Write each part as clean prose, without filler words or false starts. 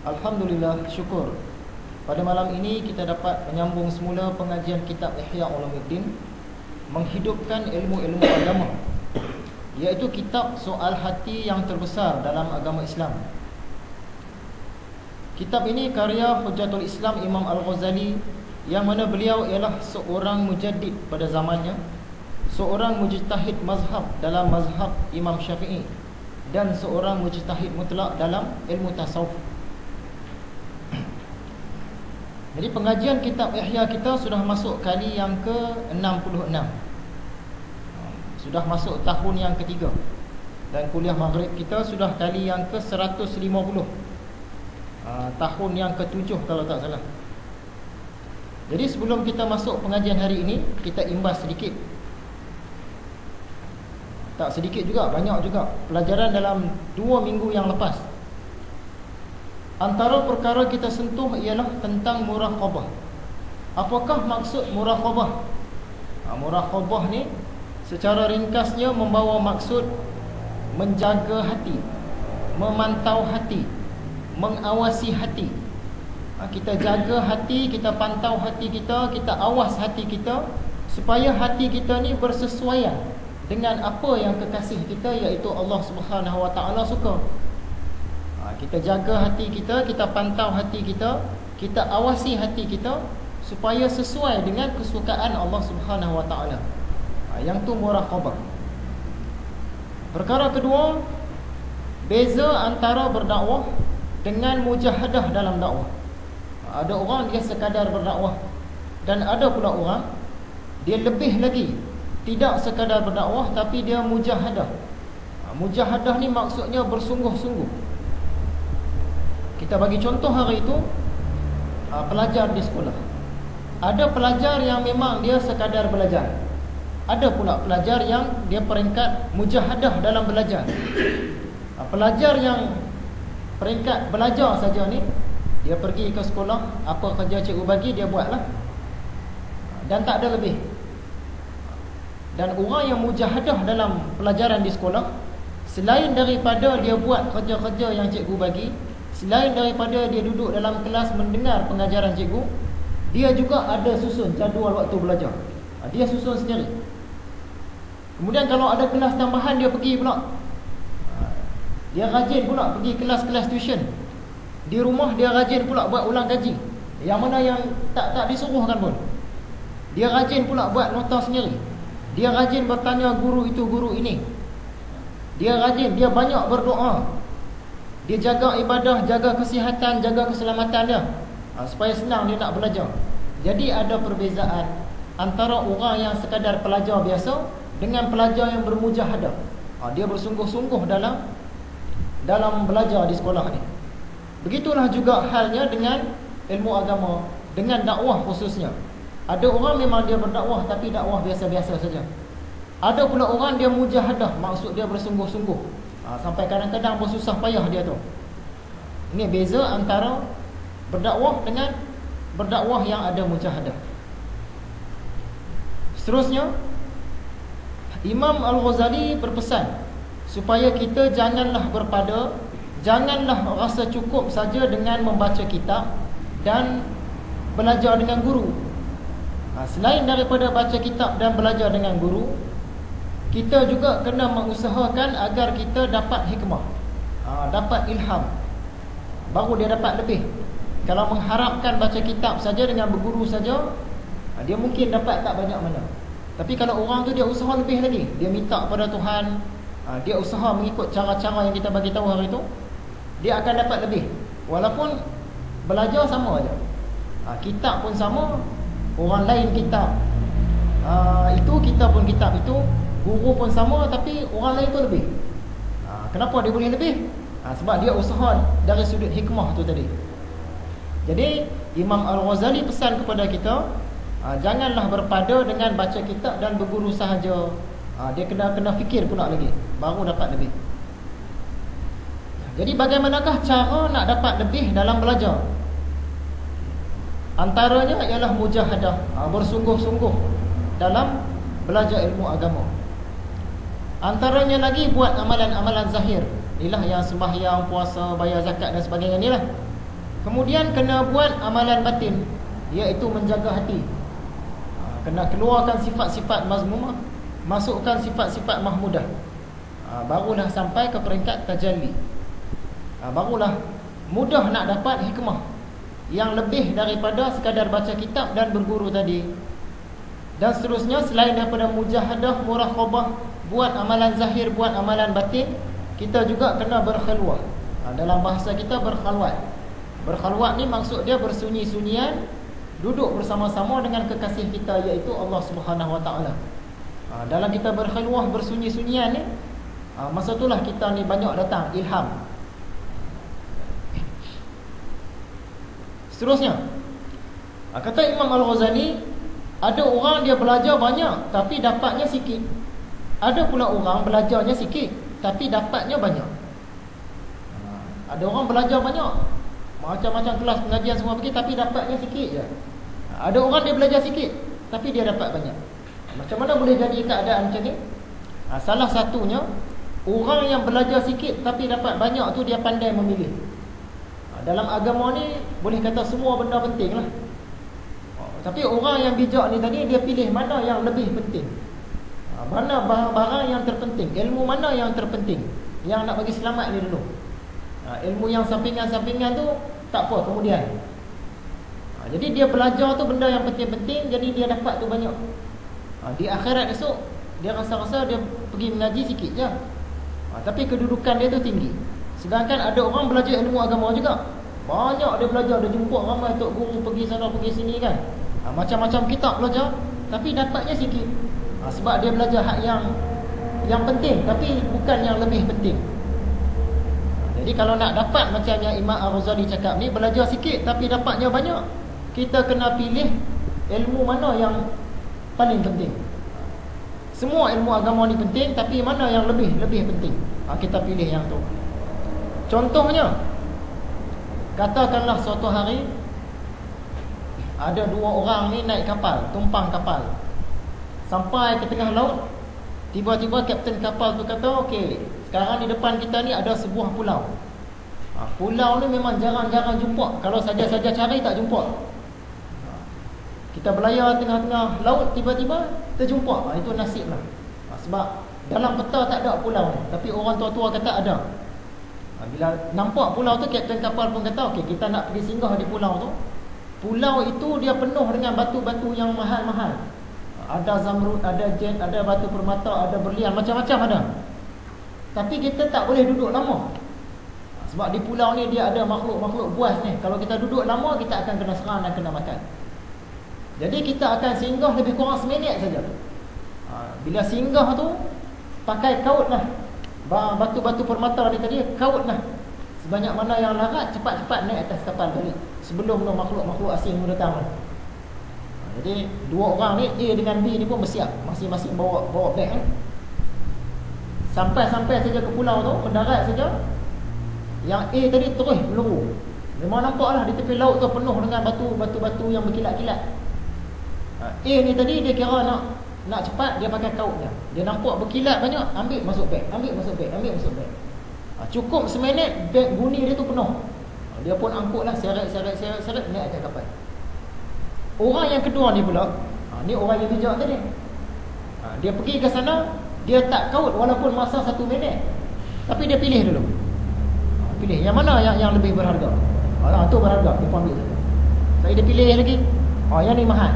Alhamdulillah, syukur. Pada malam ini kita dapat menyambung semula pengajian kitab Ihya Ulumuddin, menghidupkan ilmu-ilmu agama, iaitu kitab soal hati yang terbesar dalam agama Islam. Kitab ini karya Hujjatul Islam Imam Al-Ghazali, yang mana beliau ialah seorang mujaddid pada zamannya, seorang mujtahid mazhab dalam mazhab Imam Syafi'i, dan seorang mujtahid mutlak dalam ilmu tasawuf. Jadi pengajian kitab Ihya kita sudah masuk kali yang ke-66. Sudah masuk tahun yang ketiga. Dan kuliah maghrib kita sudah kali yang ke-150. Tahun yang ke-7 kalau tak salah. Jadi sebelum kita masuk pengajian hari ini, kita imbas sedikit. Tak sedikit juga, banyak juga pelajaran dalam 2 minggu yang lepas. Antara perkara kita sentuh ialah tentang muraqabah. Apakah maksud muraqabah? Muraqabah ni secara ringkasnya membawa maksud menjaga hati, memantau hati, mengawasi hati. Kita jaga hati, kita pantau hati kita, kita awas hati kita, supaya hati kita ni bersesuaian dengan apa yang kekasih kita, iaitu Allah Subhanahu Wa Taala suka. Kita jaga hati kita, kita pantau hati kita, kita awasi hati kita supaya sesuai dengan kesukaan Allah Subhanahu Wa Taala. Yang tu muraqabah. Perkara kedua, beza antara berdakwah dengan mujahadah dalam dakwah. Ada orang dia sekadar berdakwah, dan ada pula orang dia lebih lagi, tidak sekadar berdakwah tapi dia mujahadah. Mujahadah ni maksudnya bersungguh-sungguh. Kita bagi contoh hari itu, pelajar di sekolah. Ada pelajar yang memang dia sekadar belajar. Ada pula pelajar yang dia peringkat mujahadah dalam belajar. Pelajar yang peringkat belajar saja ni, dia pergi ke sekolah, apa kerja cikgu bagi dia buatlah, dan tak ada lebih. Dan orang yang mujahadah dalam pelajaran di sekolah, selain daripada dia buat kerja-kerja yang cikgu bagi, selain daripada dia duduk dalam kelas mendengar pengajaran cikgu, dia juga ada susun jadual waktu belajar. Dia susun sendiri. Kemudian kalau ada kelas tambahan, dia pergi pula. Dia rajin pula pergi kelas-kelas tuition. Di rumah dia rajin pula buat ulang kaji, yang mana yang tak disuruhkan pun. Dia rajin pula buat nota sendiri. Dia rajin bertanya guru itu guru ini. Dia rajin, dia banyak berdoa. Dia jaga ibadah, jaga kesihatan, jaga keselamatan dia, supaya senang dia nak belajar. Jadi ada perbezaan antara orang yang sekadar pelajar biasa dengan pelajar yang bermujahadah. Dia bersungguh-sungguh dalam belajar di sekolah ni. Begitulah juga halnya dengan ilmu agama, dengan dakwah khususnya. Ada orang memang dia berdakwah tapi dakwah biasa-biasa saja. Ada pula orang dia mujahadah, maksud dia bersungguh-sungguh, sampai kadang-kadang bersusah payah dia tu. Ini beza antara berdakwah dengan berdakwah yang ada mujahadah. Seterusnya, Imam Al-Ghazali berpesan supaya kita janganlah berpada, janganlah rasa cukup saja dengan membaca kitab dan belajar dengan guru. Selain daripada baca kitab dan belajar dengan guru, kita juga kena mengusahakan agar kita dapat hikmah, dapat ilham, baru dia dapat lebih. Kalau mengharapkan baca kitab saja dengan berguru saja, dia mungkin dapat tak banyak mana. Tapi kalau orang tu dia usaha lebih lagi, dia minta pada Tuhan, dia usaha mengikut cara-cara yang kita bagi tahu hari itu, dia akan dapat lebih. Walaupun belajar sama aja, kitab pun sama, orang lain kitab itu, kita pun kitab itu, guru pun sama, tapi orang lain tu lebih. Kenapa dia boleh lebih? Sebab dia usaha dari sudut hikmah tu tadi. Jadi Imam Al-Ghazali pesan kepada kita, janganlah berpada dengan baca kitab dan berguru sahaja. Dia kena fikir pula lagi, baru dapat lebih. Jadi bagaimanakah cara nak dapat lebih dalam belajar? Antaranya ialah mujahadah, bersungguh-sungguh dalam belajar ilmu agama. Antaranya lagi buat amalan-amalan zahir. Inilah yang sembahyang, puasa, bayar zakat dan sebagainya ni lah. Kemudian kena buat amalan batin, iaitu menjaga hati. Kena keluarkan sifat-sifat mazmumah, masukkan sifat-sifat mahmudah. Barulah sampai ke peringkat tajalli. Barulah mudah nak dapat hikmah yang lebih daripada sekadar baca kitab dan berguru tadi. Dan seterusnya, selain daripada mujahadah, muraqabah, buat amalan zahir, buat amalan batin, kita juga kena berkhalwah. Dalam bahasa kita berkhalwat. Berkhalwat ni maksud dia bersunyi-sunyian, duduk bersama-sama dengan kekasih kita, iaitu Allah Subhanahu Wa Taala. Dalam kita berkhalwah, bersunyi-sunyian ni, masa itulah kita ni banyak datang ilham. Seterusnya, kata Imam Al-Ghazali, ada orang dia belajar banyak tapi dapatnya sikit. Ada pula orang belajarnya sikit tapi dapatnya banyak. Ada orang belajar banyak, macam-macam kelas pengajian semua pergi, tapi dapatnya sikit je. Ada orang dia belajar sikit tapi dia dapat banyak. Macam mana boleh jadi keadaan macam ni? Salah satunya, orang yang belajar sikit tapi dapat banyak tu dia pandai memilih. Dalam agama ni boleh kata semua benda penting lah. Tapi orang yang bijak ni tadi, dia pilih mana yang lebih penting, mana barang-barang yang terpenting, ilmu mana yang terpenting, yang nak bagi selamat ni dulu. Ilmu yang sampingan-sampingan tu tak apa kemudian. Jadi dia belajar tu benda yang penting-penting, jadi dia dapat tu banyak. Di akhirat esok dia rasa-rasa dia pergi mengaji sikit je, tapi kedudukan dia tu tinggi. Sedangkan ada orang belajar ilmu agama juga, banyak dia belajar, dia jumpa ramai tok guru, pergi sana pergi sini kan, macam-macam kitab belajar, tapi dapatnya sikit. Sebab dia belajar hak yang penting, tapi bukan yang lebih penting. Jadi kalau nak dapat macam yang Imam Al-Ghazali cakap ni, belajar sikit tapi dapatnya banyak, kita kena pilih ilmu mana yang paling penting. Semua ilmu agama ni penting, tapi mana yang lebih penting, kita pilih yang tu. Contohnya, katakanlah suatu hari ada dua orang ni naik kapal, tumpang kapal, sampai ke tengah laut. Tiba-tiba kapten kapal tu kata, okey, sekarang di depan kita ni ada sebuah pulau. Pulau ni memang jarang-jarang jumpa, kalau saja-saja cari tak jumpa. Kita berlayar tengah-tengah laut, tiba-tiba terjumpa. Itu nasib lah. Sebab dalam peta tak ada pulau ni, tapi orang tua-tua kata ada. Bila nampak pulau tu, kapten kapal pun kata, okey, kita nak pergi singgah di pulau tu. Pulau itu dia penuh dengan batu-batu yang mahal-mahal. Ada zamrud, ada jet, ada batu permata, ada berlian, macam-macam ada. Tapi kita tak boleh duduk lama, sebab di pulau ni dia ada makhluk-makhluk buas ni. Kalau kita duduk lama, kita akan kena serang dan kena makan. Jadi kita akan singgah lebih kurang seminit saja. Bila singgah tu, pakai kaut lah, batu-batu permata ni tadi, kaut lah. Sebanyak mana yang larat, cepat-cepat naik atas kapal balik, sebelum makhluk-makhluk asing datang. Jadi dua orang ni, A dengan B ni pun bersiap, masing-masing bawa beg kan. Sampai saja ke pulau tu, mendarat saja, yang A tadi terus meluru. Memang nampaklah di tepi laut tu penuh dengan batu-batu yang berkilat-kilat. A ni tadi dia kira nak cepat, dia pakai kautnya. Dia nampak berkilat banyak, ambil masuk beg. Cukup seminit, beg guni dia tu penuh. Dia pun angkutlah, seret naik atas kapal. Orang yang kedua ni pula, ni orang yang bijak tadi. Dia pergi ke sana, dia tak kaut walaupun masa 1 minit, tapi dia pilih dulu. Pilih yang mana yang lebih berharga. Tu berharga, dia pun ambil saja. Saya dia pilih lagi, yang ni mahal.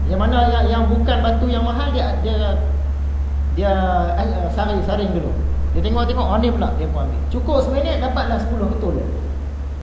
Yang mana yang bukan batu yang mahal, dia saring dulu. Dia tengok, ni pula dia pun ambil. Cukup seminit, dapatlah 10 ketul.